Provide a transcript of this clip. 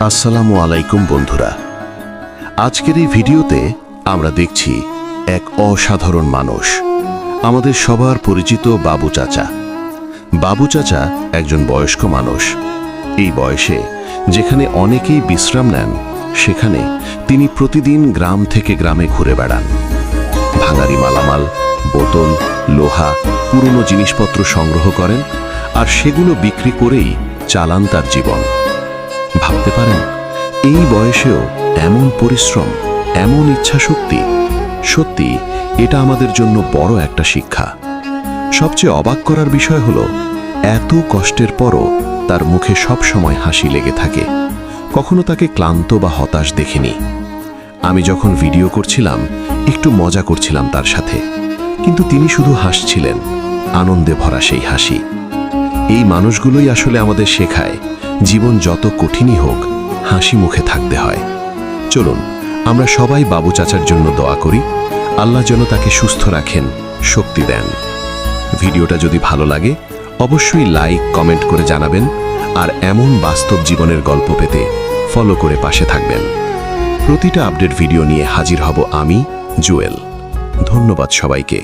আসসালামু আলাইকুম বন্ধুরা, আজকের এই ভিডিওতে আমরা দেখছি এক অসাধারণ মানুষ, আমাদের সবার পরিচিত বাবু চাচা। বাবু চাচা একজন বয়স্ক মানুষ। এই বয়সে যেখানে অনেকেই বিশ্রাম নেন, সেখানে তিনি প্রতিদিন গ্রাম থেকে গ্রামে ঘুরে বেড়ান। ভাঙারি মালামাল, বোতল, লোহা, পুরনো জিনিসপত্র সংগ্রহ করেন আর সেগুলো বিক্রি করেই চালান তার জীবন। ভাবতে পারেন, এই বয়সেও এমন পরিশ্রম, এমন ইচ্ছাশক্তি। সত্যি এটা আমাদের জন্য বড় একটা শিক্ষা। সবচেয়ে অবাক করার বিষয় হলো, এত কষ্টের পরও তার মুখে সব সময় হাসি লেগে থাকে। কখনো তাকে ক্লান্ত বা হতাশ দেখিনি। আমি যখন ভিডিও করছিলাম, একটু মজা করছিলাম তার সাথে, কিন্তু তিনি শুধু হাসছিলেন, আনন্দে ভরা সেই হাসি। এই মানুষগুলোই আসলে আমাদের শেখায়, জীবন যত কঠিনই হোক, হাসি মুখে থাকতে হয়। চলুন আমরা সবাই বাবু চাচার জন্য দোয়া করি, আল্লাহ যেন তাকে সুস্থ রাখেন, শক্তি দেন। ভিডিওটা যদি ভালো লাগে অবশ্যই লাইক, কমেন্ট করে জানাবেন, আর এমন বাস্তব জীবনের গল্প পেতে ফলো করে পাশে থাকবেন। প্রতিটা আপডেট ভিডিও নিয়ে হাজির হব আমি, জুয়েল। ধন্যবাদ সবাইকে।